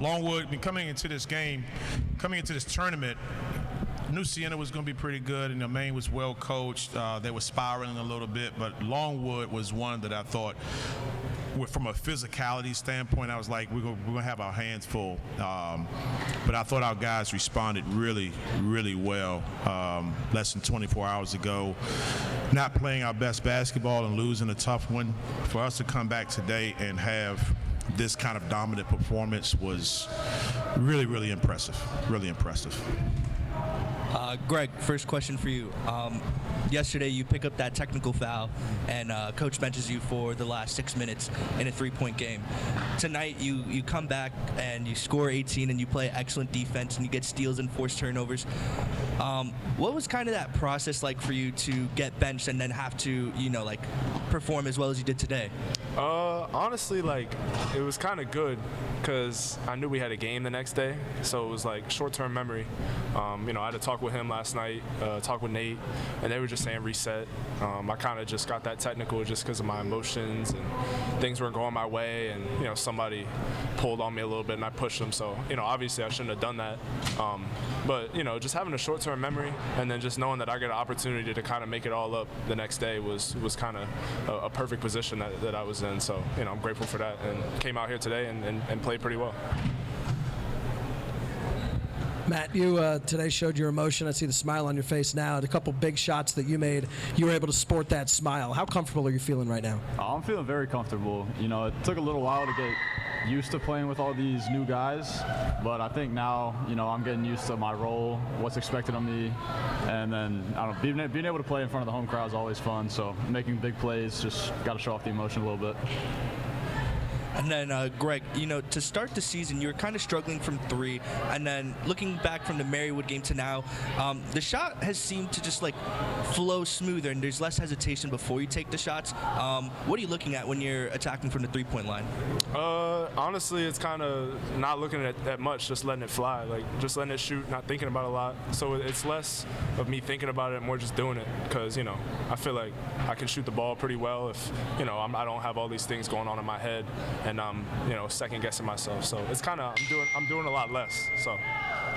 Longwood, coming into this tournament, knew Siena was going to be pretty good, and Maine was well coached. They were spiraling a little bit, but Longwood was one that I thought, from a physicality standpoint, I was like, we're going to have our hands full. But I thought our guys responded really, really well. Less than 24 hours ago, not playing our best basketball and losing a tough one. For us to come back today and have this kind of dominant performance was really, really impressive. Really impressive. Greg, first question for you. Yesterday you pick up that technical foul and coach benches you for the last 6 minutes in a three-point game. Tonight you come back and you score 18 and you play excellent defense and you get steals and forced turnovers. What was kind of that process like for you to get benched and then have to, perform as well as you did today? Honestly, it was kind of good because I knew we had a game the next day, so it was short-term memory. I had to talk with him last night, talk with Nate, and they were just saying reset. I kind of just got that technical just because of my emotions and things weren't going my way, and somebody pulled on me a little bit and I pushed them, so obviously I shouldn't have done that. But just having a short-term memory and then just knowing that I get an opportunity to kind of make it all up the next day was kind of a perfect position that I was in. So I'm grateful for that and came out here today and played pretty well. Matt, you today showed your emotion. I see the smile on your face now. And a couple big shots that you made, you were able to sport that smile. How comfortable are you feeling right now? I'm feeling very comfortable. It took a little while to get used to playing with all these new guys, but I think now, I'm getting used to my role, what's expected of me, and then being able to play in front of the home crowd is always fun. So making big plays, just got to show off the emotion a little bit. And then, Greg, to start the season, you were kind of struggling from three. And then looking back from the Marywood game to now, the shot has seemed to just, flow smoother, and there's less hesitation before you take the shots. What are you looking at when you're attacking from the three-point line? Honestly, it's kind of not looking at that much, just letting it fly. Just letting it shoot, not thinking about it a lot. So it's less of me thinking about it and more just doing it because, I feel like I can shoot the ball pretty well if, I don't have all these things going on in my head. And I'm, second guessing myself. So it's kind of I'm doing a lot less. So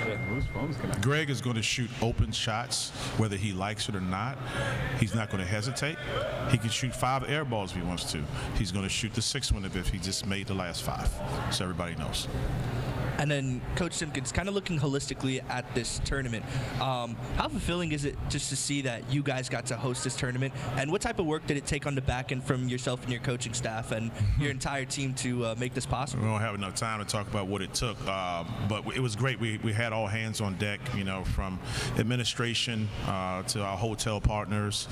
yeah. Greg is going to shoot open shots, whether he likes it or not. He's not going to hesitate. He can shoot 5 air balls if he wants to. He's going to shoot the 6th one if he just made the last 5. So everybody knows. And then Coach Simpkins, kind of looking holistically at this tournament, how fulfilling is it just to see that you guys got to host this tournament? And what type of work did it take on the back end from yourself and your coaching staff and your entire team to make this possible? We don't have enough time to talk about what it took, but it was great. We had all hands on deck, from administration to our hotel partners.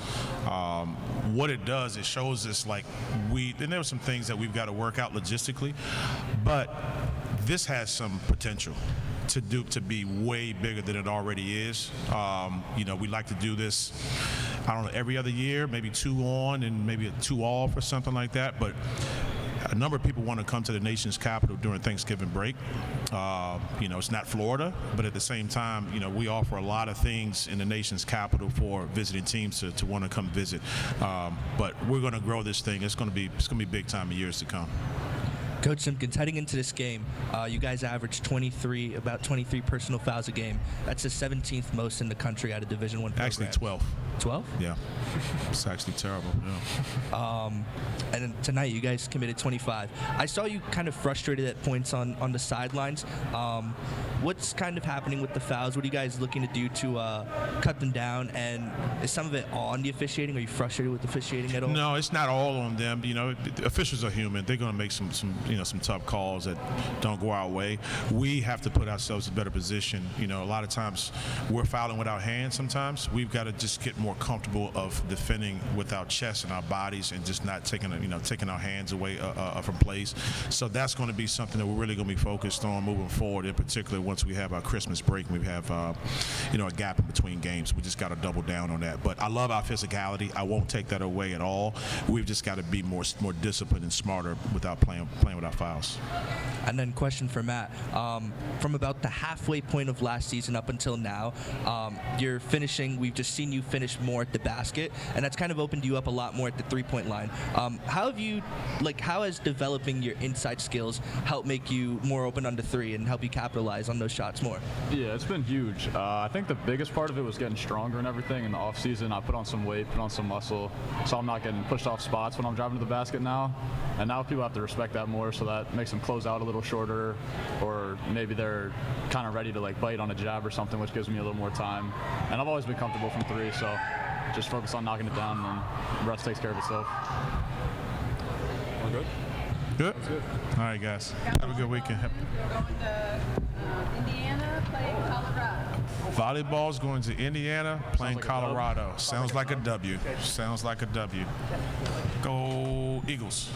What it does, it shows us and there were some things that we've got to work out logistically, but this has some potential to be way bigger than it already is. We like to do this, I don't know, every other year, maybe 2 on and maybe a 2 off or something like that. But a number of people want to come to the nation's capital during Thanksgiving break. It's not Florida, but at the same time, we offer a lot of things in the nation's capital for visiting teams to want to come visit. But we're going to grow this thing. It's going to be big time in years to come. Coach Simpkins, heading into this game, you guys averaged about 23 personal fouls a game. That's the 17th most in the country out of Division I programs. Actually 12. 12? Yeah. It's actually terrible. Yeah. And then tonight you guys committed 25. I saw you kind of frustrated at points on the sidelines. What's kind of happening with the fouls? What are you guys looking to do to cut them down? And is some of it on the officiating? Are you frustrated with officiating at all? No, it's not all on them. The officials are human. They're going to make some tough calls that don't go our way. We have to put ourselves in a better position. A lot of times we're fouling with our hands sometimes. We've got to just get more comfortable of defending with our chest and our bodies and just not taking our hands away from plays. So that's going to be something that we're really going to be focused on moving forward, in particular once we have our Christmas break and we have a gap in between games. We just got to double down on that. But I love our physicality. I won't take that away at all. We've just got to be more disciplined and smarter without playing with with our fouls. And then question for Matt. From about the halfway point of last season up until now, you're finishing, we've just seen you finish more at the basket, and that's kind of opened you up a lot more at the three-point line. How has developing your inside skills helped make you more open on the three and help you capitalize on those shots more? Yeah, it's been huge. I think the biggest part of it was getting stronger and everything. In the off season, I put on some weight, put on some muscle, so I'm not getting pushed off spots when I'm driving to the basket now. And now people have to respect that more, so that makes them close out a little shorter, or maybe they're kind of ready to like bite on a jab or something, which gives me a little more time. And I've always been comfortable from three, so just focus on knocking it down, and the rest takes care of itself. All good? Good? All right, guys. Have a good weekend. Going to Indiana, playing Colorado. Volleyball's going to Indiana, playing Colorado. Sounds like a W. Sounds like a W. Go Eagles.